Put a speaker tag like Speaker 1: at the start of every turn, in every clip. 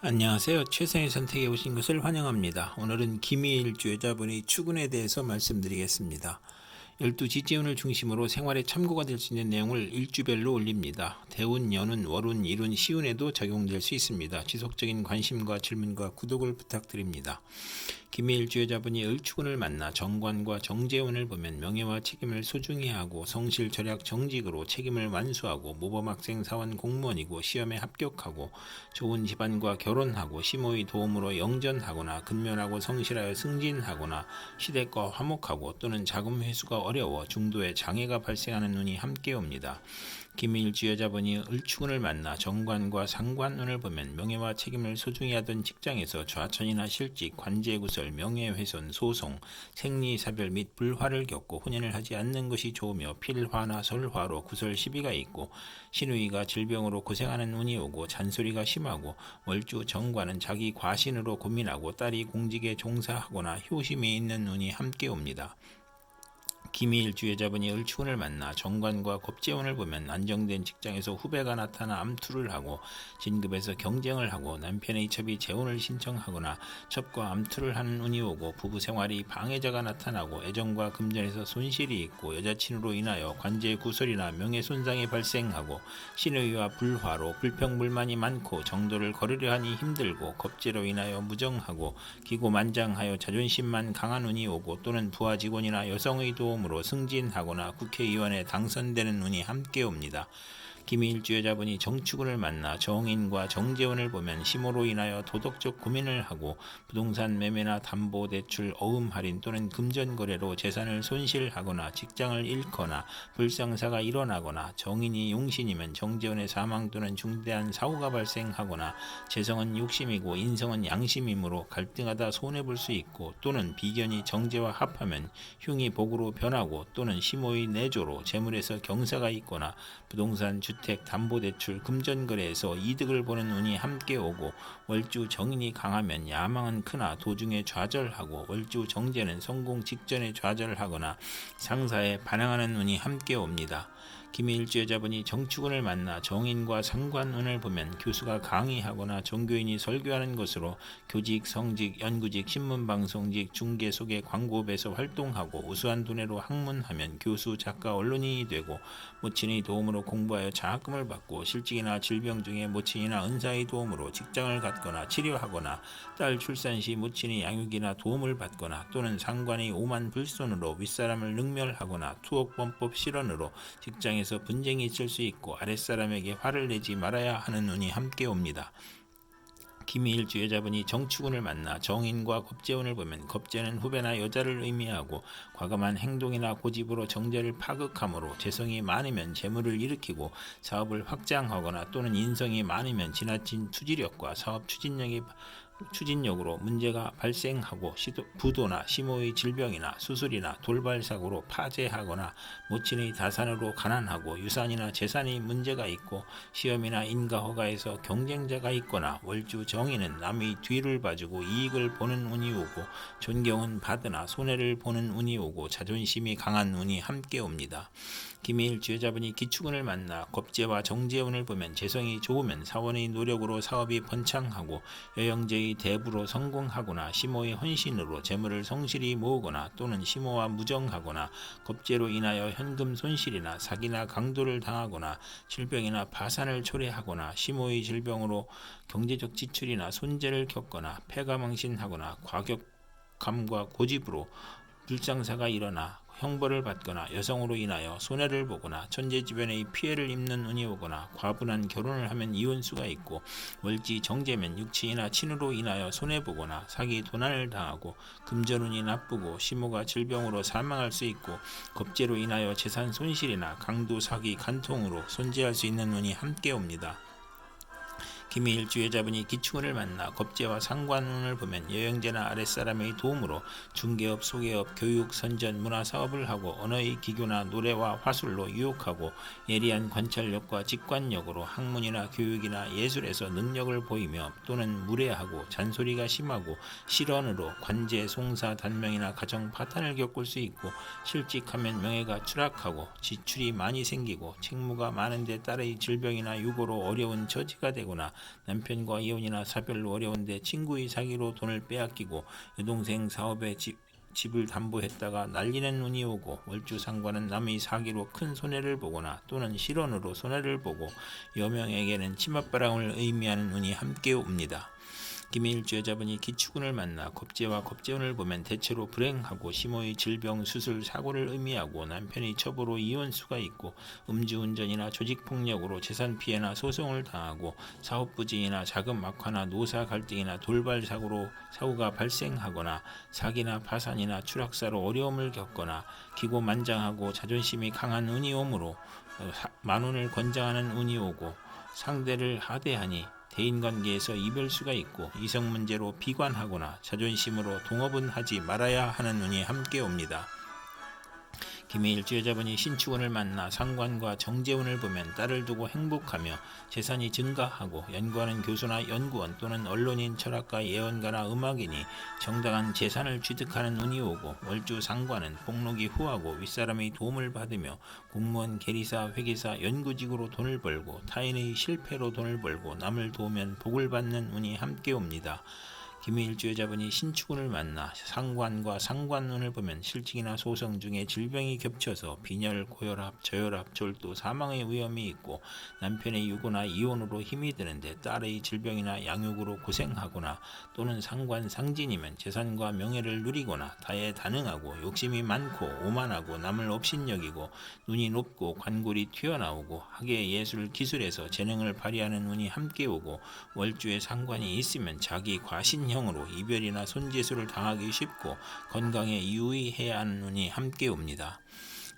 Speaker 1: 안녕하세요. 최선의 선택에 오신 것을 환영합니다. 오늘은 김희일주 여자분의 추근에 대해서 말씀드리겠습니다. 12지지운을 중심으로 생활에 참고가 될 수 있는 내용을 일주별로 올립니다. 대운, 연운, 월운, 일운, 시운에도 적용될 수 있습니다. 지속적인 관심과 질문과 구독을 부탁드립니다. 김희일주 여자분이 을추군을 만나 정관과 정재운을 보면 명예와 책임을 소중히 하고 성실, 절약, 정직으로 책임을 완수하고 모범학생, 사원, 공무원이고 시험에 합격하고 좋은 집안과 결혼하고 시모의 도움으로 영전하거나 근면하고 성실하여 승진하거나 시댁과 화목하고 또는 자금 회수가 어려워 중도에 장애가 발생하는 운이 함께 옵니다. 김희일주 여자분이 을추군을 만나 정관과 상관운을 보면 명예와 책임을 소중히 하던 직장에서 좌천이나 실직, 관제구설, 명예훼손, 소송, 생리사별 및 불화를 겪고 혼인을 하지 않는 것이 좋으며 필화나 설화로 구설 시비가 있고 시누이가 질병으로 고생하는 운이 오고 잔소리가 심하고 월주 정관은 자기 과신으로 고민하고 딸이 공직에 종사하거나 효심이 있는 운이 함께 옵니다. 김희일주 여자분이 을추운을 만나 정관과 겁재운을 보면 안정된 직장에서 후배가 나타나 암투를 하고 진급에서 경쟁을 하고 남편의 첩이 재혼을 신청하거나 첩과 암투를 하는 운이 오고 부부생활이 방해자가 나타나고 애정과 금전에서 손실이 있고 여자친으로 인하여 관제구설이나 명예손상이 발생하고 시누이와 불화로 불평불만이 많고 정도를 거르려 하니 힘들고 겁재로 인하여 무정하고 기고만장하여 자존심만 강한 운이 오고 또는 부하 직원이나 여성의 도움으로 승진하거나 국회의원에 당선되는 운이 함께 옵니다. 김희일주 여자분이 정축운을 만나 정인과 정재운을 보면 심호로 인하여 도덕적 고민을 하고 부동산 매매나 담보 대출, 어음 할인 또는 금전 거래로 재산을 손실하거나 직장을 잃거나 불상사가 일어나거나 정인이 용신이면 정재운의 사망 또는 중대한 사고가 발생하거나 재성은 욕심이고 인성은 양심이므로 갈등하다 손해볼 수 있고 또는 비견이 정제와 합하면 흉이 복으로 변하고 또는 심호의 내조로 재물에서 경사가 있거나 부동산, 주택, 담보대출, 금전거래에서 이득을 보는 운이 함께 오고 월주 정인이 강하면 야망은 크나 도중에 좌절하고 월주 정제는 성공 직전에 좌절하거나 상사에 반항하는 운이 함께 옵니다. 김희일주 여자분이 정축운을 만나 정인과 상관운을 보면 교수가 강의하거나 종교인이 설교하는 것으로 교직, 성직, 연구직, 신문방송직, 중개, 소개, 광고업에서 활동하고 우수한 두뇌로 학문하면 교수, 작가, 언론인이 되고 모친의 도움으로 공부하여 장학금을 받고 실직이나 질병 중에 모친이나 은사의 도움으로 직장을 갖거나 치료하거나 딸 출산 시 모친의 양육이나 도움을 받거나 또는 상관의 오만 불손으로 윗사람을 능멸하거나 투옥범법 실언으로 직장에서 분쟁이 있을 수 있고 아랫사람에게 화를 내지 말아야 하는 운이 함께 옵니다. 김희일주 여자분이 정축운을 만나 정인과 겁재운을 보면 겁재는 후배나 여자를 의미하고 과감한 행동이나 고집으로 정제를 파극함으로 재성이 많으면 재물을 일으키고 사업을 확장하거나 또는 인성이 많으면 지나친 투지력과 사업 추진력으로 문제가 발생하고 부도나 심호의 질병이나 수술이나 돌발사고로 파재하거나 모친의 다산으로 가난하고 유산이나 재산이 문제가 있고 시험이나 인가허가에서 경쟁자가 있거나 월주 정인은 남의 뒤를 봐주고 이익을 보는 운이 오고 존경은 받으나 손해를 보는 운이 오고 자존심이 강한 운이 함께 옵니다. 김희일주 여자분이 기축운을 만나 겁재와 정재운을 보면 재성이 좋으면 사원의 노력으로 사업이 번창하고 여영제의 대부로 성공하거나 시모의 헌신으로 재물을 성실히 모으거나 또는 시모와 무정하거나 겁재로 인하여 현금 손실이나 사기나 강도를 당하거나 질병이나 파산을 초래하거나 시모의 질병으로 경제적 지출이나 손재를 겪거나 폐가망신하거나 과격함과 고집으로 불상사가 일어나 형벌을 받거나 여성으로 인하여 손해를 보거나 천재지변의 피해를 입는 운이 오거나 과분한 결혼을 하면 이혼수가 있고 월지 정제면 육친이나 친으로 인하여 손해보거나 사기 도난을 당하고 금전운이 나쁘고 시모가 질병으로 사망할 수 있고 겁재로 인하여 재산 손실이나 강도 사기 간통으로 손재할 수 있는 운이 함께 옵니다. 김희일주 여자분이 기축운을 만나 겁재와 상관운을 보면 여영제나 아랫사람의 도움으로 중개업, 소개업, 교육, 선전, 문화사업을 하고 언어의 기교나 노래와 화술로 유혹하고 예리한 관찰력과 직관력으로 학문이나 교육이나 예술에서 능력을 보이며 또는 무례하고 잔소리가 심하고 실언으로 관제, 송사, 단명이나 가정 파탄을 겪을 수 있고 실직하면 명예가 추락하고 지출이 많이 생기고 책무가 많은데 딸의 질병이나 유고로 어려운 처지가 되거나 남편과 이혼이나 사별로 어려운데 친구의 사기로 돈을 빼앗기고 여동생 사업에 집을 담보했다가 날리는 운이 오고, 월주상관은 남의 사기로 큰 손해를 보거나 또는 실언으로 손해를 보고, 여명에게는 치맛바람을 의미하는 운이 함께 옵니다. 김해일주 여자분이 기축운을 만나 겁재와 겁재운을 보면 대체로 불행하고 심호의 질병, 수술, 사고를 의미하고, 남편의 첩으로 이혼수가 있고, 음주운전이나 조직폭력으로 재산피해나 소송을 당하고, 사업부진이나 자금 악화나 노사 갈등이나 돌발 사고로 사고가 발생하거나, 사기나 파산이나 추락사로 어려움을 겪거나, 기고만장하고 자존심이 강한 운이 오므로 만운을 권장하는 운이 오고, 상대를 하대하니 대인관계에서 이별수가 있고, 이성문제로 비관하거나 자존심으로 동업은 하지 말아야 하는 운이 함께 옵니다. 김해일주 여자분이 신축운을 만나 상관과 정재운을 보면 딸을 두고 행복하며 재산이 증가하고, 연구하는 교수나 연구원 또는 언론인, 철학가, 예언가나 음악인이 정당한 재산을 취득하는 운이 오고, 월주 상관은 복록이 후하고 윗사람의 도움을 받으며 공무원, 계리사, 회계사, 연구직으로 돈을 벌고, 타인의 실패로 돈을 벌고, 남을 도우면 복을 받는 운이 함께 옵니다. 김해일주 여자분이 신축운을 만나 상관과 상관운을 보면 실직이나 소송 중에 질병이 겹쳐서 빈혈, 고혈압, 저혈압, 절도, 사망의 위험이 있고, 남편의 유고나 이혼으로 힘이 드는데 딸의 질병이나 양육으로 고생하거나, 또는 상관 상진이면 재산과 명예를 누리거나 다해다능하고 욕심이 많고 오만하고 남을 업신여기고, 눈이 높고 관골이 튀어나오고 학예 예술 기술에서 재능을 발휘하는 운이 함께 오고, 월주에 상관이 있으면 자기 과신형으로 이별이나 손재수를 당하기 쉽고, 건강에 유의해야 하는 운이 함께 옵니다.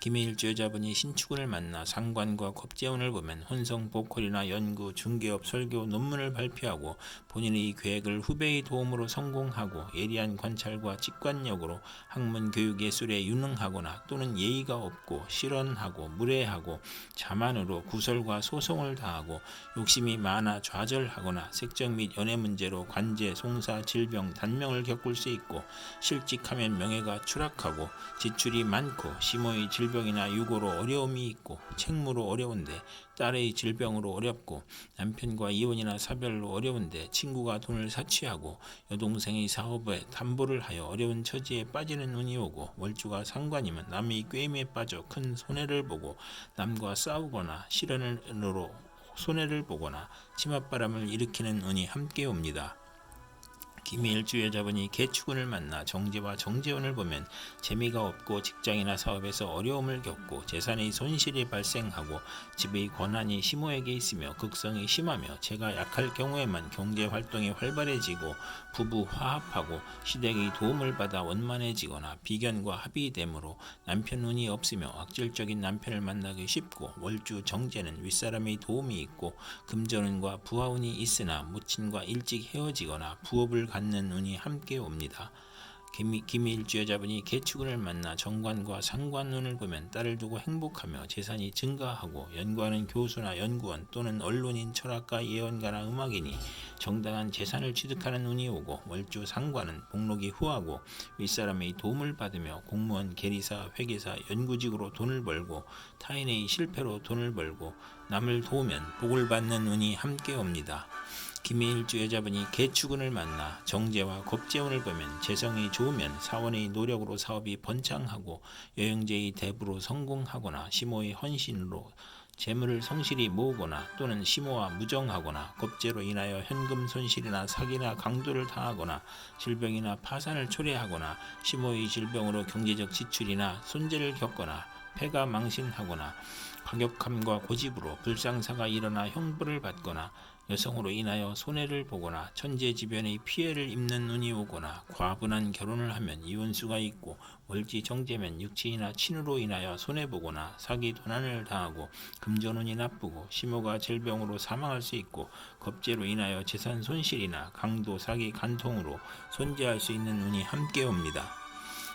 Speaker 1: 김해일주 여자분이 신축운을 만나 상관과 겁재운을 보면 혼성 보컬이나 연구, 중개업, 설교, 논문을 발표하고, 본인의 계획을 후배의 도움으로 성공하고, 예리한 관찰과 직관력으로 학문, 교육, 예술에 유능하거나, 또는 예의가 없고 실언하고 무례하고 자만으로 구설과 소송을 당하고, 욕심이 많아 좌절하거나 색적 및 연애 문제로 관제, 송사, 질병, 단명을 겪을 수 있고, 실직하면 명예가 추락하고, 지출이 많고 심호의 질병이나 유고로 어려움이 있고, 책무로 어려운데 딸의 질병으로 어렵고, 남편과 이혼이나 사별로 어려운데 친구가 돈을 사취하고, 여동생의 사업에 담보를 하여 어려운 처지에 빠지는 운이 오고, 월주가 상관이면 남의 꾀임에 빠져 큰 손해를 보고, 남과 싸우거나 실언으로 손해를 보거나 치맛바람을 일으키는 운이 함께 옵니다. 김해일주 여자분이 개축운을 만나 정제와 정재운을 보면 재미가 없고 직장이나 사업에서 어려움을 겪고, 재산의 손실이 발생하고, 집의 권한이 시모에게 있으며 극성이 심하며 재가 약할 경우에만 경제활동이 활발해지고, 부부 화합하고 시댁의 도움을 받아 원만해지거나 비견과 합의되므로 남편 운이 없으며 악질적인 남편을 만나기 쉽고, 월주 정제는 윗사람의 도움이 있고 금전운과 부하운이 있으나 모친과 일찍 헤어지거나 부업을 갖는 운이 함께 옵니다. 김해일주 여자분이 개축운을 만나 정관과 상관운을 보면 딸을 두고 행복하며 재산이 증가하고, 연구하는 교수나 연구원 또는 언론인, 철학가, 예언가나 음악인이 정당한 재산을 취득하는 운이 오고, 월주 상관은 복록이 후하고 윗사람의 도움을 받으며 공무원, 계리사, 회계사, 연구직으로 돈을 벌고, 타인의 실패로 돈을 벌고, 남을 도우면 복을 받는 운이 함께 옵니다. 김해일주 여자분이 개축운을 만나 정제와 겁재운을 보면 재성이 좋으면 사원의 노력으로 사업이 번창하고, 여영제의 대부로 성공하거나, 시모의 헌신으로 재물을 성실히 모으거나, 또는 시모와 무정하거나, 겁재로 인하여 현금 손실이나 사기나 강도를 당하거나, 질병이나 파산을 초래하거나, 시모의 질병으로 경제적 지출이나 손재를 겪거나, 폐가 망신하거나, 과격함과 고집으로 불상사가 일어나 형벌을 받거나, 여성으로 인하여 손해를 보거나 천재지변의 피해를 입는 운이 오거나, 과분한 결혼을 하면 이혼수가 있고, 월지 정제면 육친이나 친으로 인하여 손해보거나 사기 도난을 당하고, 금전운이 나쁘고 시모가 질병으로 사망할 수 있고, 겁재로 인하여 재산 손실이나 강도, 사기, 간통으로 손재할 수 있는 운이 함께 옵니다.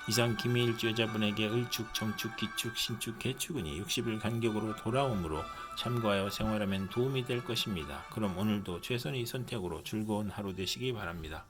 Speaker 1: 이상 김해일주 여자분에게 을축, 정축, 기축, 신축, 개축운이 60일 간격으로 돌아오므로 참고하여 생활하면 도움이 될 것입니다. 그럼 오늘도 최선의 선택으로 즐거운 하루 되시기 바랍니다.